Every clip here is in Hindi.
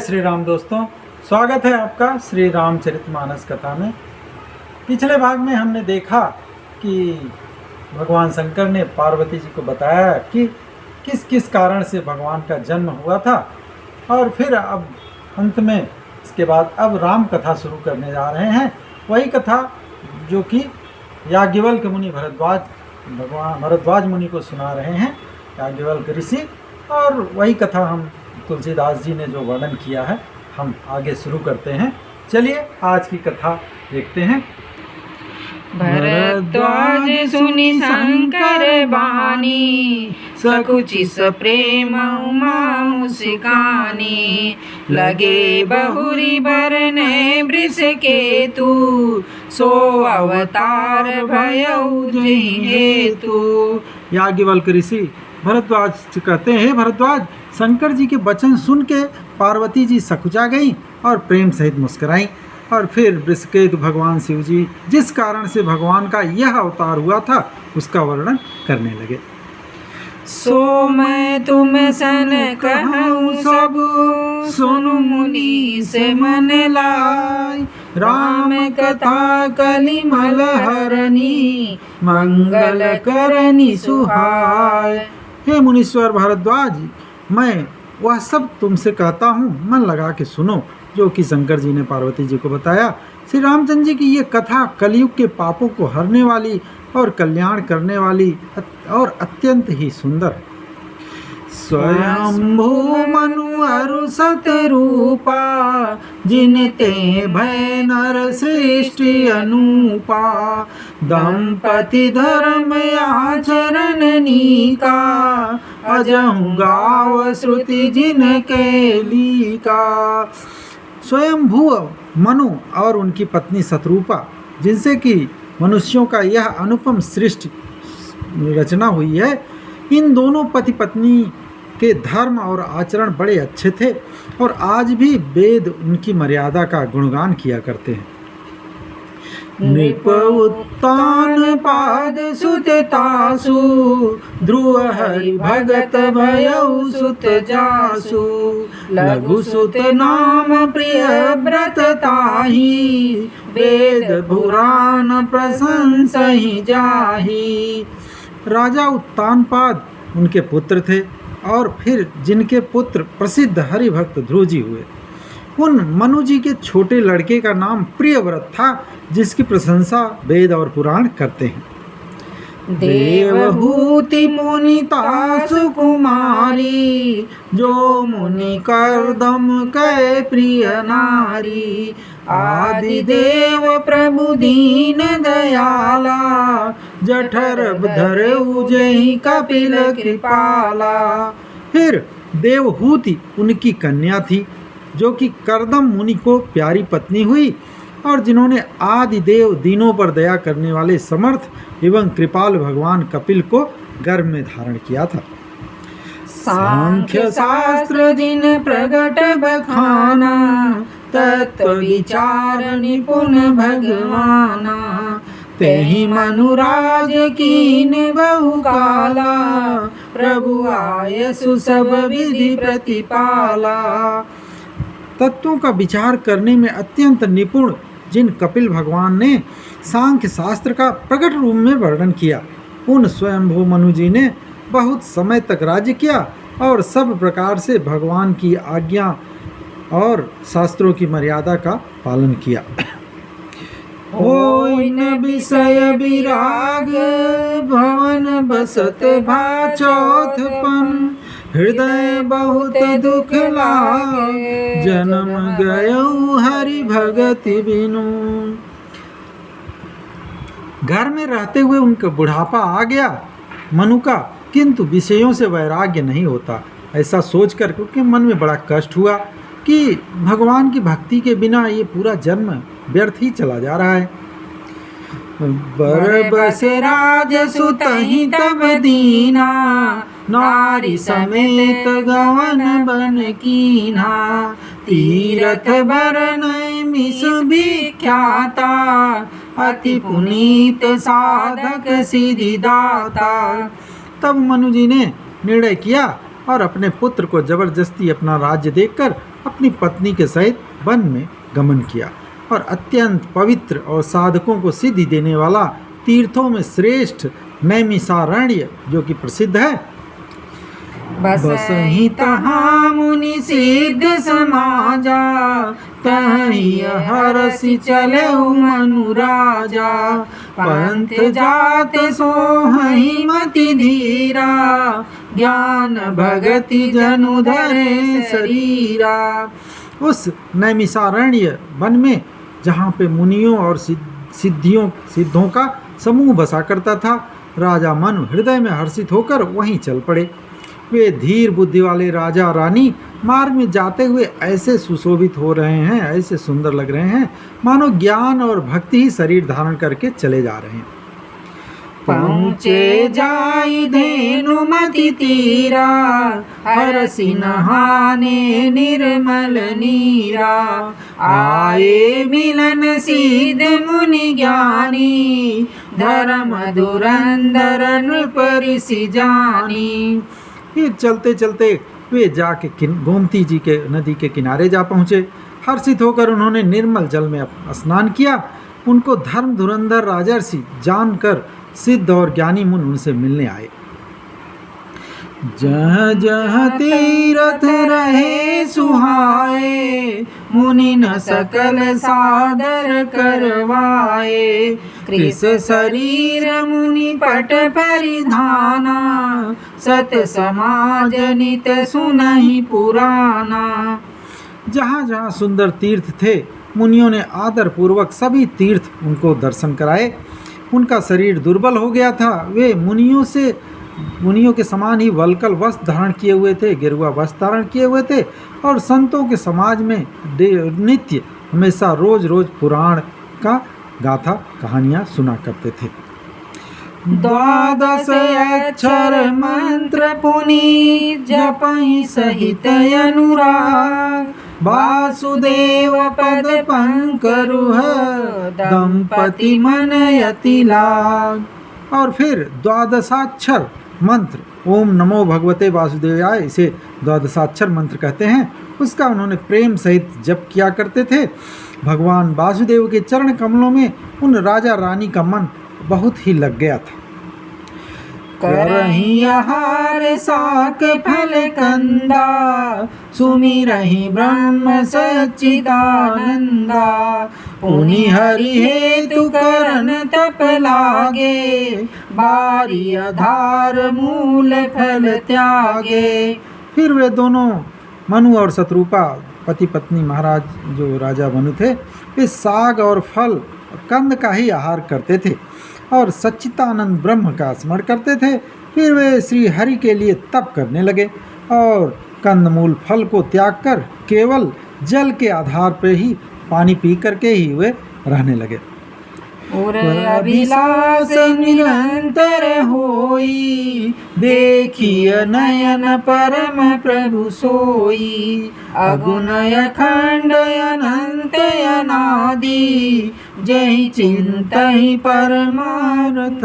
श्री राम दोस्तों, स्वागत है आपका श्री रामचरितमानस कथा में। पिछले भाग में हमने देखा कि भगवान शंकर ने पार्वती जी को बताया कि किस किस कारण से भगवान का जन्म हुआ था, और फिर अब अंत में इसके बाद अब राम कथा शुरू करने जा रहे हैं। वही कथा जो कि याज्ञवल्क्य मुनि भरद्वाज मुनि को सुना रहे हैं, याज्ञवल्क्य ऋषि, और वही कथा हम तुलसीदास जी ने जो वर्णन किया है हम आगे शुरू करते हैं। चलिए आज की कथा देखते हैं। भरद्वाज सुनि शंकर बानी, सकुचि सप्रेम उमा मुस्कानी। लगे बहुरी बरने वृष केतु, सो अवतार भयउ हेतु। याज्ञवल्क्य ऋषि भरद्वाज कहते हैं, भरद्वाज शंकर जी के वचन सुन के पार्वती जी सकुचा गई और प्रेम सहित मुस्कुराई, और फिर वृषकेतु भगवान शिव जी जिस कारण से भगवान का यह अवतार हुआ था उसका वर्णन करने लगे। सो मैं तुम सन कहूँ सब, सुनु मुनि से मन लाई। राम कथा कलिमल हरनी, मंगल करनी सुहाय। हे मुनीश्वर भारद्वाज, मैं वह सब तुमसे कहता हूँ, मन लगा के सुनो जो कि शंकर जी ने पार्वती जी को बताया। श्री रामचंद्र जी की ये कथा कलयुग के पापों को हरने वाली और कल्याण करने वाली और अत्यंत ही सुंदर। स्वयंभू मनु अरु सतरूपा, जिनते भय नर सृष्टि अनूपा। दंपति धर्म आचरण नीका, अजहु गाव श्रुति जिनके लीका। स्वयंभू मनु और उनकी पत्नी शतरूपा, जिनसे कि मनुष्यों का यह अनुपम सृष्टि रचना हुई है, इन दोनों पति पत्नी के धर्म और आचरण बड़े अच्छे थे और आज भी वेद उनकी मर्यादा का गुणगान किया करते हैं। नृप उत्तान पाद सुत तासु, ध्रुव हरि भगत भयउ सुत जासु। लघु सुत नाम प्रिय व्रत ताहि, वेद पुराण प्रशंसहि जाहि। राजा उत्तानपाद उनके पुत्र थे, और फिर जिनके पुत्र प्रसिद्ध हरि भक्त ध्रुव जी हुए। उन मनु जी के छोटे लड़के का नाम प्रियव्रत था, जिसकी प्रशंसा वेद और पुराण करते हैं। देवहूति मुनिता सुकुमारी, जो मुनि करदम कै प्रिय नारी। आदि देव प्रभु दीन दयाला, जठर धर उजहि कपिल कृपाला। फिर देवहूति उनकी कन्या थी, जो कि करदम मुनि को प्यारी पत्नी हुई, और जिन्होंने आदि देव दीनों पर दया करने वाले समर्थ एवं कृपाल भगवान कपिल को गर्भ में धारण किया था। सांख्य शास्त्र जिन प्रगट बखाना, तत्व विचार निपुण भगवाना। तेहि मनुराज कीन बहु काला, प्रभु आयसु सब विधि प्रतिपाला। तत्वों का विचार करने में अत्यंत निपुण जिन कपिल भगवान ने सांख्य शास्त्र का प्रकट रूप में वर्णन किया, उन स्वयंभू मनु जी ने बहुत समय तक राज्य किया और सब प्रकार से भगवान की आज्ञा और शास्त्रों की मर्यादा का पालन किया। होय न विषय विराग, भवन बसत भा चौथपन। हृदय बहुत दुख लागे, जन्म गयउ हरि भगति बिनु। घर में रहते हुए उनका बुढ़ापा आ गया मनु का, किंतु विषयों से वैराग्य नहीं होता। ऐसा सोचकर क्योंकि मन में बड़ा कष्ट हुआ कि भगवान की भक्ति के बिना ये पूरा जन्म व्यर्थ ही चला जा रहा है। बर बस राज सुतहि तब दीना, नारी समेत गवन बन कीन्हा। तीरथ बरन मिस विख्याता, अति पुनीत साधक सिद्धि दाता। तब मनु जी ने निर्णय किया और अपने पुत्र को जबरदस्ती अपना राज्य देकर अपनी पत्नी के सहित वन में गमन किया और अत्यंत पवित्र और साधकों को सिद्धि देने वाला तीर्थों में श्रेष्ठ नैमिषारण्य जो कि प्रसिद्ध है, बसहि तहाँ मुनि सिद्ध समाजा, तहि हरसि चलऊ मनु राजा। पंथ जात सोहहि मति धीरा, ज्ञान भगति जनु धरे शरीरा। उस नैमिषारण्य वन में जहाँ पे मुनियों और सिद्धों का समूह बसा करता था, राजा मनु हृदय में हर्षित होकर वहीं चल पड़े। वे धीर बुद्धि वाले राजा रानी मार्ग में जाते हुए ऐसे सुशोभित हो रहे हैं, ऐसे सुंदर लग रहे हैं, मानो ज्ञान और भक्ति ही शरीर धारण करके चले जा रहे हैं। पहुँचे जाई धेनुमति तीरा, हरसि नहाने निर्मल नीरा। आए मिलन सिद्ध मुनि ज्ञानी, धर्म धुरंधर नृप ऋषि जानी। फिर चलते चलते वे जाके गोमती जी के नदी के किनारे जा पहुँचे। हर्षित होकर उन्होंने निर्मल जल में स्नान किया। उनको धर्म धुरंधर राजर्षि जानकर सिद्ध और ज्ञानी मुनि उनसे मिलने आए। जहाँ जहाँ तीरथ रहे सुहाए, मुनि न सकल सादर करवाए। कृष शरीर मुनि पट परिधाना, सत समाज नित सुनहि पुराना। जहाँ जहाँ सुंदर तीर्थ थे, मुनियों ने आदर पूर्वक सभी तीर्थ उनको दर्शन कराए। उनका शरीर दुर्बल हो गया था। वे मुनियों के समान ही वल्कल वस्त्र धारण किए हुए थे, गेरुआ वस्त्र धारण किए हुए थे और संतों के समाज में नित्य हमेशा रोज रोज पुराण का गाथा कहानियाँ सुना करते थे। द्वादश अक्षर मंत्र पुनि, जपहि सहित अनुराग। वासुदेव पद पंकरुह, दंपति मन यति लाग। और फिर द्वादशाक्षर मंत्र ओम नमो भगवते वासुदेवाय, इसे द्वादशाक्षर मंत्र कहते हैं, उसका उन्होंने प्रेम सहित जप किया करते थे। भगवान वासुदेव के चरण कमलों में उन राजा रानी का मन बहुत ही लग गया था। करहि आहार साक फल कंदा, सुमिरहि ब्रह्म सच्चिदानंदा। पुनि हरि हेतु करन तप लागे, बारी आधार मूल फल त्यागे। फिर वे दोनों मनु और शत्रुपा पति पत्नी महाराज जो राजा मनु थे, वे साग और फल कंद का ही आहार करते थे और सच्चिदानंद ब्रह्म का स्मरण करते थे। फिर वे श्री हरि के लिए तप करने लगे और कंदमूल फल को त्याग कर केवल जल के आधार पर ही पानी पी करके ही वे रहने लगे। और अभिलाष निरंतर होई, देखिय नयन परम प्रभु सोई। अगुण अखंड अनंत अनादि, जय चिंतहि परमार्थवादी।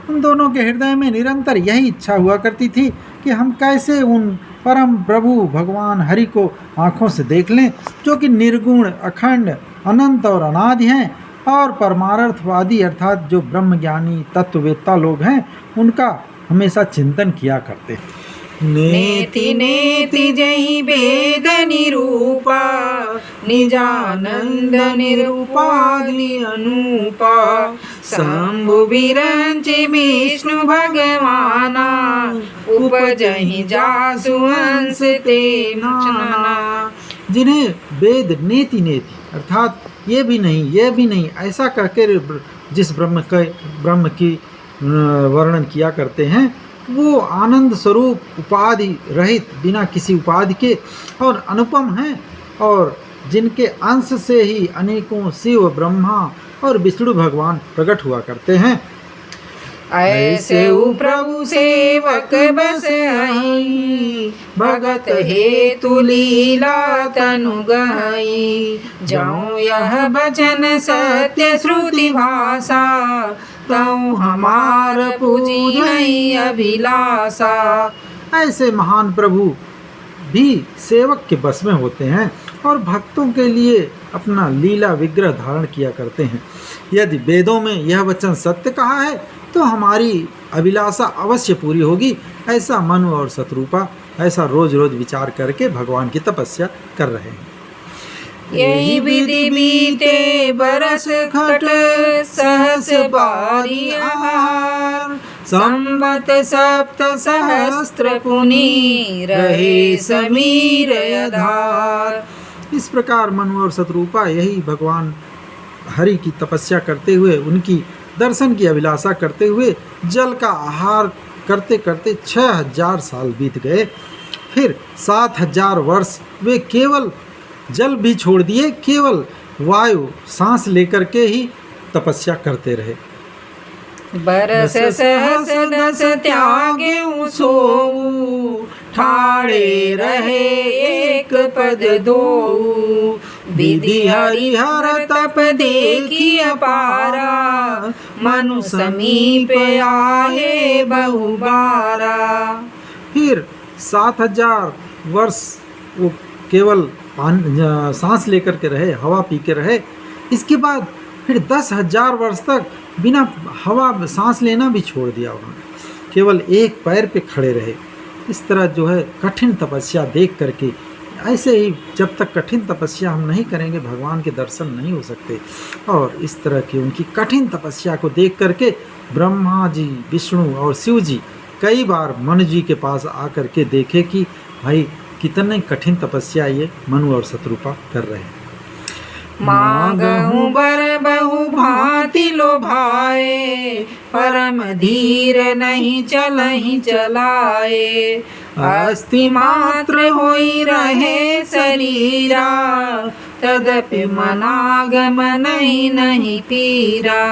उन दोनों के हृदय में निरंतर यही इच्छा हुआ करती थी कि हम कैसे उन परम प्रभु भगवान हरि को आँखों से देख लें, जो कि निर्गुण अखंड अनंत और अनादि हैं और परमार्थवादी अर्थात जो ब्रह्मज्ञानी तत्ववेत्ता लोग हैं, उनका हमेशा चिंतन किया करते हैं। नेति नेति जहि वेद निरूपा, निजानंद निरूपाग्नि अनूपा। शंभु विरंचि विष्णु भगवाना, उपजहि जासु अंश ते नाना। जिन्हें वेद नेति नेति अर्थात ये भी नहीं ऐसा कहकर जिस ब्रह्म की वर्णन किया करते हैं, वो आनंद स्वरूप उपाधि रहित बिना किसी उपाधि के और अनुपम हैं और जिनके अंश से ही अनेकों शिव ब्रह्मा और विष्णु भगवान प्रकट हुआ करते हैं। ऐसे प्रभु सेवक बस आई, भगत हेतु लीला तनु गई। जाऊं यह बचन सत्य श्रुति भाषा, तऊ हमार पूजी नहीं अभिलाषा। ऐसे महान प्रभु भी सेवक के बस में होते हैं और भक्तों के लिए अपना लीला विग्रह धारण किया करते हैं। यदि वेदों में यह वचन सत्य कहा है तो हमारी अभिलाषा अवश्य पूरी होगी। ऐसा मनु और शत्रुपा ऐसा रोज रोज विचार करके भगवान की तपस्या कर रहे हैं। यही विधि बीते बरस खट सहस बारी आहार, संवत सप्त सहस्त्र पुनि रहे समीर आधार। इस प्रकार मनु और शत्रुपा यही भगवान हरि की तपस्या करते हुए, उनकी दर्शन की अभिलाषा करते हुए जल का आहार करते करते 6000 साल बीत गए। फिर 7000 वर्ष वे केवल जल भी छोड़ दिए, केवल वायु सांस लेकर के ही तपस्या करते रहे। बरस सहस दस त्यागे सोऊ, ठाड़े रहे एक पद दो। विधि हरिहर तप देखी अपारा, मनु समीप आहे बहुबारा। फिर 7000 वर्ष वो केवल सांस लेकर के रहे, हवा पी के रहे। इसके बाद फिर 10,000 वर्ष तक बिना हवा सांस लेना भी छोड़ दिया उन्होंने, केवल एक पैर पे खड़े रहे। इस तरह जो है कठिन तपस्या देख करके, ऐसे ही जब तक कठिन तपस्या हम नहीं करेंगे भगवान के दर्शन नहीं हो सकते। और इस तरह की उनकी कठिन तपस्या को देख करके ब्रह्मा जी, विष्णु और शिव जी कई बार मनु जी के पास आकर के देखे कि भाई कितने कठिन तपस्या ये मनु और शत्रुपा कर रहे हैं। मांगहु बर बहु भांति लोभाए, परम धीर नहीं चलहि चलाए। अस्थि मात्र होई रहे शरीरा, तदपि मनागम नहीं पीरा।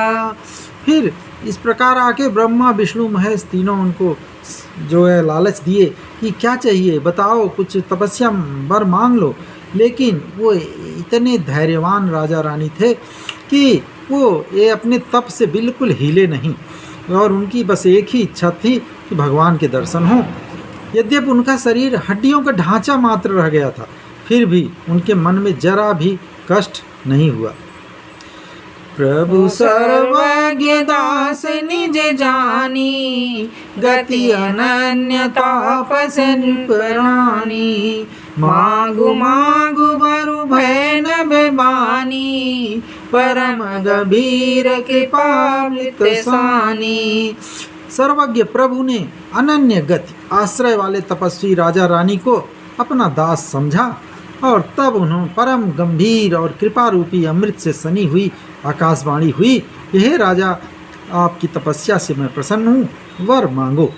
फिर इस प्रकार आके ब्रह्मा विष्णु महेश तीनों उनको जो है लालच दिए कि क्या चाहिए बताओ, कुछ तपस्या वर मांग लो। लेकिन वो इतने धैर्यवान राजा रानी थे कि वो ये अपने तप से बिल्कुल हिले नहीं और उनकी बस एक ही इच्छा थी कि भगवान के दर्शन हो। यद्यपि उनका शरीर हड्डियों का ढांचा मात्र रह गया था, फिर भी उनके मन में जरा भी कष्ट नहीं हुआ। प्रभु सर्वज्ञ दास निज जानी, गति अनन्य तापस प्राणी। मांगु मांगु बरु भय न बेबानी, परम गंभीर कृपामृत सानी। सर्वज्ञ प्रभु ने अनन्य गति आश्रय वाले तपस्वी राजा रानी को अपना दास समझा और तब उन्होंने परम गंभीर और कृपा रूपी अमृत से सनी हुई आकाशवाणी हुई, यह राजा आपकी तपस्या से मैं प्रसन्न हूँ, वर मांगो।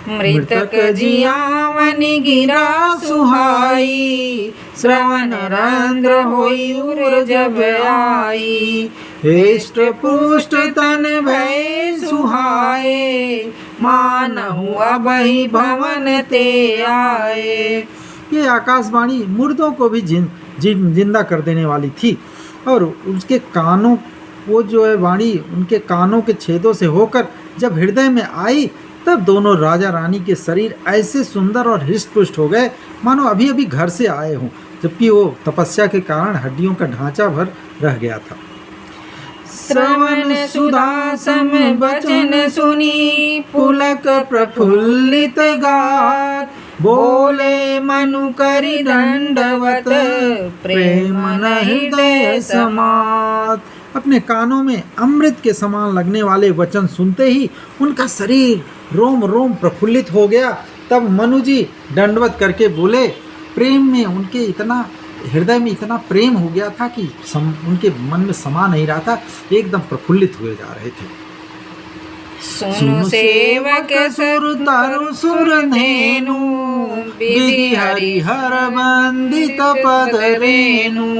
मृतक जियावनि गिरा सुहाई, श्रवण रंध्र होई उर जब आई। हेष्ट पुष्ट तन भय सुहाए, मानहु अबहि भवन ते आए। ये आकाशवाणी मुर्दों को भी जिंदा कर देने वाली थी और उसके कानों, वो जो है वाणी उनके कानों के छेदों से होकर जब हृदय में आई, तब दोनों राजा रानी के शरीर ऐसे सुंदर और हृष्ट पुष्ट हो गए मानो अभी अभी घर से आए हों, जबकि वो तपस्या के कारण हड्डियों का ढांचा भर रह गया था। श्रवण सुधा सम वचन सुनी, पुलक प्रफुल्लित गात। बोले मनु करि दंडवत, प्रेम न हृदय समात। अपने कानों में अमृत के समान लगने वाले वचन सुनते ही उनका शरीर रोम रोम प्रफुल्लित हो गया। तब मनु जी दंडवत करके बोले, प्रेम में उनके इतना हृदय में इतना प्रेम हो गया था कि उनके मन में समा नहीं रहा था, एकदम प्रफुल्लित हुए जा रहे थे। सुनु सेवक सुर तरु सुर धेनु, विधि हरिहर वंदित पद रेणु।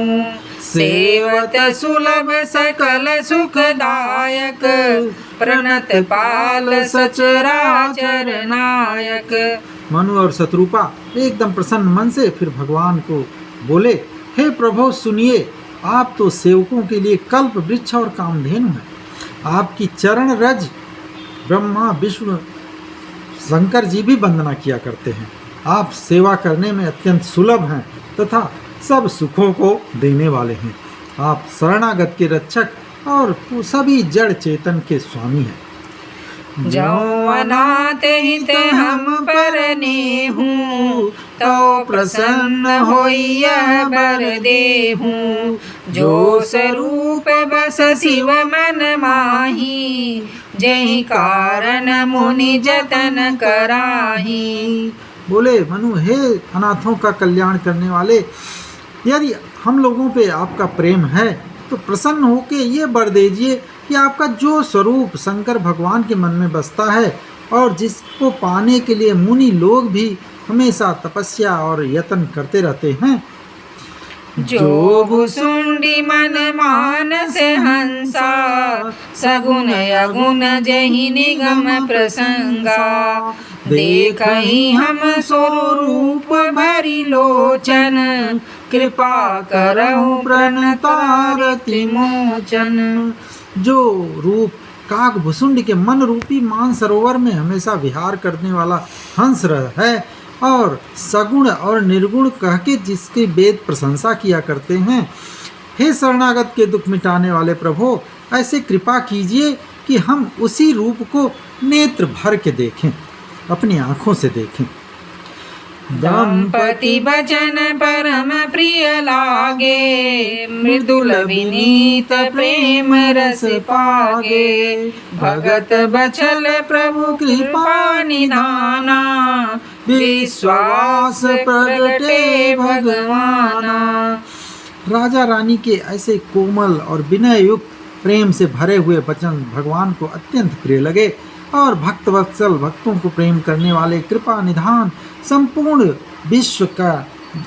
सेवत सुलभ सकल सुखदायक, प्रणत पाल सचराचर नायक। मनु और शत्रुपा एकदम प्रसन्न मन से फिर भगवान को बोले, हे प्रभु सुनिए, आप तो सेवकों के लिए कल्प वृक्ष और कामधेनु हैं। आपकी चरण रज ब्रह्मा विष्णु शंकर जी भी वंदना किया करते हैं। आप सेवा करने में अत्यंत सुलभ हैं तथा सब सुखों को देने वाले हैं। आप शरणागत के रक्षक और सभी जड़ चेतन के स्वामी हैं। जो अनाथ हित हम परने हूँ, तो प्रसन्न होइया बर देहूँ। जो स्वरूप बस शिव मन माही, जहि कारण मुनि जतन कराही। बोले मनु, हे अनाथों का कल्याण करने वाले, यदि हम लोगों पे आपका प्रेम है तो प्रसन्न होके ये वर दीजिए कि आपका जो स्वरूप शंकर भगवान के मन में बसता है और जिसको पाने के लिए मुनि लोग भी हमेशा तपस्या और यत्न करते रहते हैं। जो भुसुंडी मन मानस हंसा, सगुन अगुण जहि निगम प्रसंगा। देखहि हम स्वरूप भरि लोचन, कृपा करहु प्रणतारति मोचन। जो रूप काक भुसुंड के मन रूपी मान सरोवर में हमेशा विहार करने वाला हंस है और सगुण और निर्गुण कह के जिसकी वेद प्रशंसा किया करते हैं। हे शरणागत के दुख मिटाने वाले प्रभु, ऐसे कृपा कीजिए कि हम उसी रूप को नेत्र भर के देखें, अपनी आंखों से देखें। दंपति वचन परम प्रिय लागे, मृदुल विनीत प्रेम रस पागे। भगत बचल प्रभु कृपा निधाना, विश्वास प्रगटे भगवाना। राजा रानी के ऐसे कोमल और विनय युक्त प्रेम से भरे हुए वचन भगवान को अत्यंत प्रिय लगे और भक्त वत्सल भक्तों को प्रेम करने वाले कृपा निधान संपूर्ण विश्व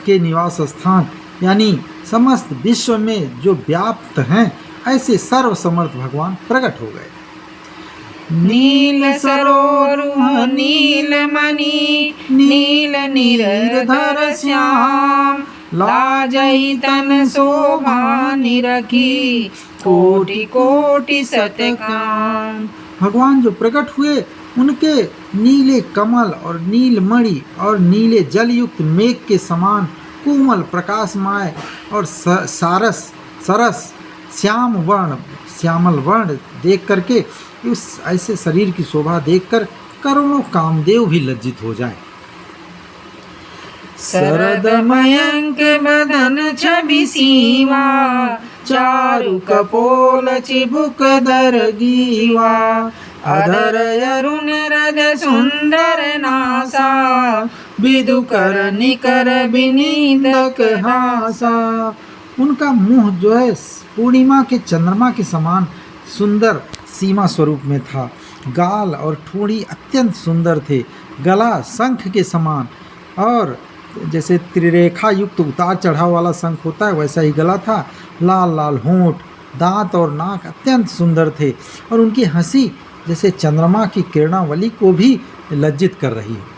के निवास स्थान यानी समस्त विश्व में जो व्याप्त हैं, ऐसे सर्वसमर्थ भगवान प्रकट हो गए। नील सरोरुह नील मणि, नील निरधर श्याम। लाजहि तन शोभा निरखी, कोटि कोटि सतकाम। भगवान जो प्रकट हुए उनके नीले कमल और नीलमणि और नीले जलयुक्त मेघ के समान कोमल प्रकाशमय और सरस श्यामल वर्ण देख करके उस ऐसे शरीर की शोभा देखकर करोड़ों कामदेव भी लज्जित हो जाएं। शरद मयंक बदन छवि सीवा, चारु कपोल चिबुक दर गीवा। अधर अरुण रद सुंदर नासा, विदुकर निकर विनीतक हासा। उनका मुंह जो है पूर्णिमा के चंद्रमा के समान सुंदर सीमा स्वरूप में था। गाल और ठोड़ी अत्यंत सुंदर थे। गला शंख के समान और जैसे त्रिरेखा युक्त उतार चढ़ाव वाला शंख होता है वैसा ही गला था। लाल लाल होंठ, दांत और नाक अत्यंत सुंदर थे और उनकी हंसी जैसे चंद्रमा की किरणावली को भी लज्जित कर रही है।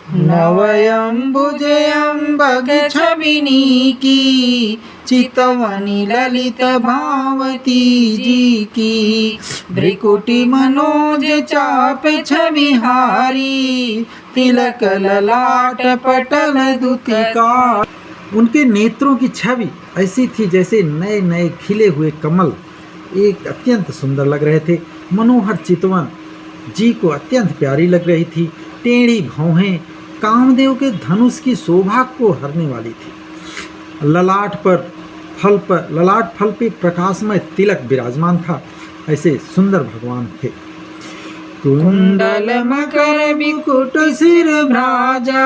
नवयंबुज अम्बग छबिनी की, चितवनी ललित भावती जी की। भ्रिकुटी मनोज चाप छविहारी, तिलक ललाट पटल दुतिका। उनके नेत्रों की छवि ऐसी थी जैसे नए नए खिले हुए कमल एक अत्यंत सुंदर लग रहे थे। मनोहर चितवन जी को अत्यंत प्यारी लग रही थी। टेढ़ी भौहें कामदेव के धनुष की शोभा को हरने वाली थी। ललाट फल पे प्रकाशमय तिलक विराजमान था। ऐसे सुंदर भगवान थे। कुंडल मकर विकुट सिर भ्राजा,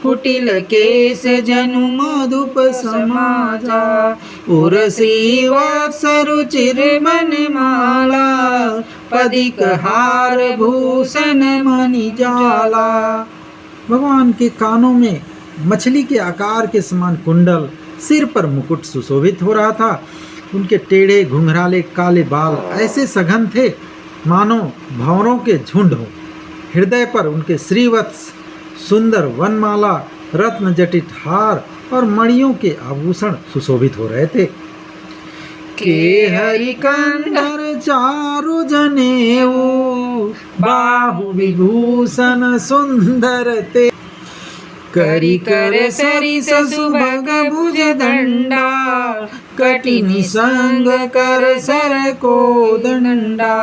कुटिल केस जनु मधुप समाजा। उर्सी वत्सरुचिर बनमाला, पदिक हार भूषण मणि जाला। भगवान के कानों में मछली के आकार के समान कुंडल, सिर पर मुकुट सुशोभित हो रहा था। उनके टेढ़े घुंघराले काले बाल ऐसे सघन थे मानो भंवरों के झुंड हो। हृदय पर उनके श्रीवत्स सुंदर वनमाला, रत्न जटित हार और मणियों के आभूषण सुशोभित हो रहे थे। के हरिकंदर चारु जनेऊ, बाहु विभूषण सुंदर ते, करी कर सरिस सुभग भुज दंडा, कटिनि संग कर सर को दंडा।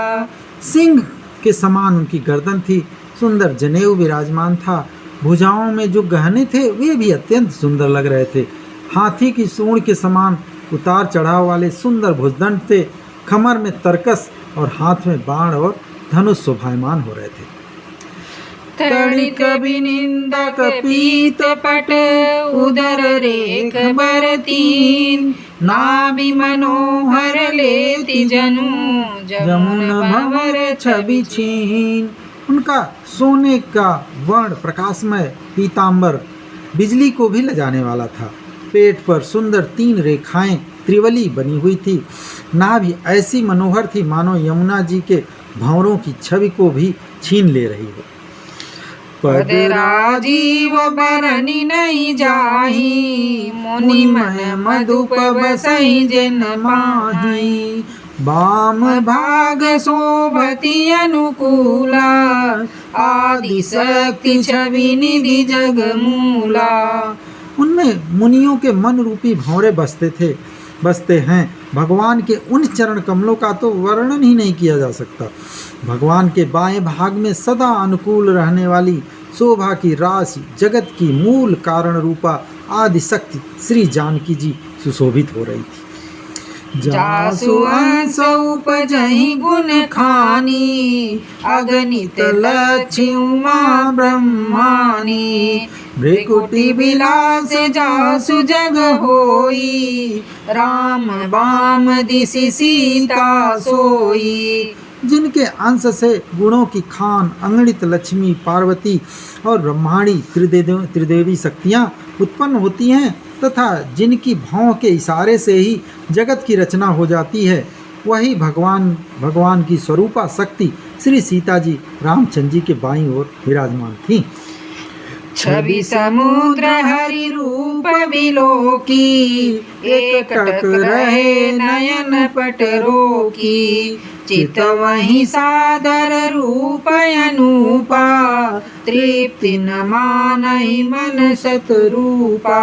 सिंह के समान उनकी गर्दन थी, सुंदर जनेऊ विराजमान था, भुजाओं में जो गहने थे वे भी अत्यंत सुंदर लग रहे थे। हाथी की सूंड के समान उतार चढ़ाव वाले सुंदर भुजदंड थे, कमर में तरकस और हाथ में बाण और धनुष शोभायमान हो रहे थे। तड़िक विनिंदक पीत पट, उदर रेख बर तीन, नाभि मनोहर लेति जनु, जमुन भंवर छवि छीन। उनका सोने का वर्ण प्रकाशमय पीतांबर बिजली को भी लजाने वाला था। पेट पर सुंदर 3 रेखाएं त्रिवली बनी हुई थी। नाभि ऐसी मनोहर थी मानो यमुना जी के भंवरों की छवि को भी छीन ले रही हो। पद राजीव बरनि नहीं जाही, मुनि मन मधुप बसई जिन माही, वाम भाग शोभति अनुकूला, आदि शक्ति छवि निधि जग मूला। उनमें मुनियों के मन रूपी भंवरे बसते हैं। भगवान के उन चरण कमलों का तो वर्णन ही नहीं किया जा सकता। भगवान के बाएं भाग में सदा अनुकूल रहने वाली शोभा की राशि, जगत की मूल कारण रूपा आदि शक्ति श्री जानकी जी सुशोभित हो रही थी। जासु अंश उपजहि गुण खानी, अगणित लक्ष्मी उमा ब्रह्मानी, भृकुटि विलास जासु जग होई, राम वाम दिशि सीता सोई। जिनके अंश से गुणों की खान अगणित लक्ष्मी, पार्वती और ब्रह्माणी त्रिदेवी शक्तियाँ उत्पन्न होती हैं तथा जिनकी भाव के इशारे से ही जगत की रचना हो जाती है, वही भगवान की स्वरूपा शक्ति श्री सीता जी रामचंद्र जी के बाईं ओर विराजमान थीं। छवि समुद्र हरि रूप विलोकी, एकटक रहे नयन पट रोकी, चित वही सादर रूप अनूपा, तृप्ति न मानहि मन शतरूपा।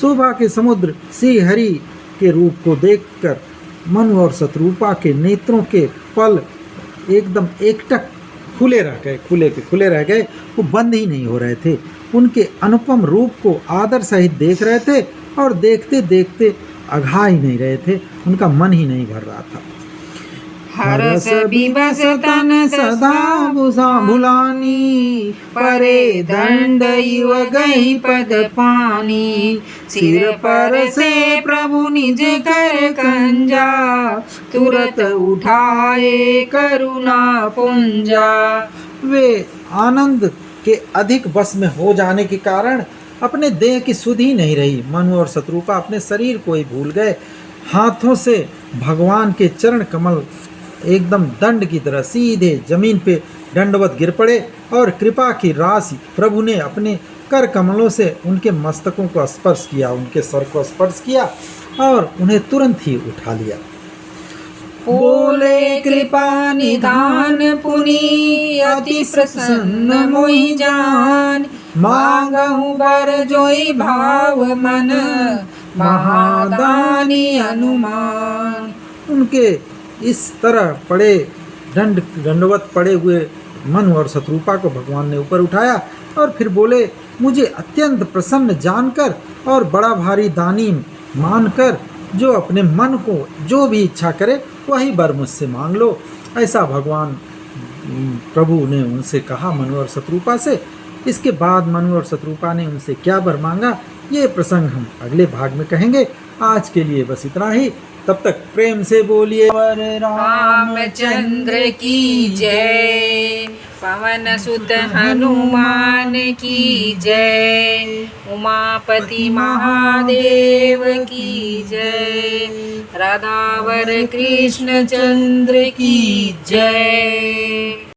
शोभा के समुद्र श्री हरि के रूप को देखकर मनु और शतरूपा के नेत्रों के पल एकदम एकटक खुले रह गए, वो बंद ही नहीं हो रहे थे। उनके अनुपम रूप को आदर सहित देख रहे थे और देखते देखते अघा ही नहीं रहे थे, उनका मन ही नहीं भर रहा था। हरस विवश तन सदा भुलानी, परे दंड युव गई पद पानी, सिर पर से प्रभु निज कर कंजा, तुरत उठाए करुणा पुंजा। वे आनंद के अधिक बस में हो जाने के कारण अपने देह की सुध ही नहीं रही। मनु और शतरूपा अपने शरीर को ही भूल गए। हाथों से भगवान के चरण कमल एकदम दंड की तरह सीधे जमीन पे दंडवत गिर पड़े और कृपा की राशि प्रभु ने अपने कर कमलों से उनके मस्तकों को स्पर्श किया, उनके सर को स्पर्श किया और उन्हें तुरंत ही उठा लिया। बोले कृपा निधान पुनि, अति प्रसन्न मोहि जान, मांगहु बर जोई भाव मन, महादानी अनुमान। उनके इस तरह दंडवत पड़े हुए मनु और शतरूपा को भगवान ने ऊपर उठाया और फिर बोले, मुझे अत्यंत प्रसन्न जानकर और बड़ा भारी दानी मानकर जो अपने मन को जो भी इच्छा करे वही वर मुझसे मांग लो। ऐसा भगवान प्रभु ने उनसे कहा मनु और शतरूपा से। इसके बाद मनु और शतरूपा ने उनसे क्या वर मांगा, ये प्रसंग हम अगले भाग में कहेंगे। आज के लिए बस इतना ही। तब तक प्रेम से बोलिए रामचंद्र की जय, पवन सुत हनुमान की जय, उमापति महादेव की जय, राधावर कृष्ण चंद्र की जय।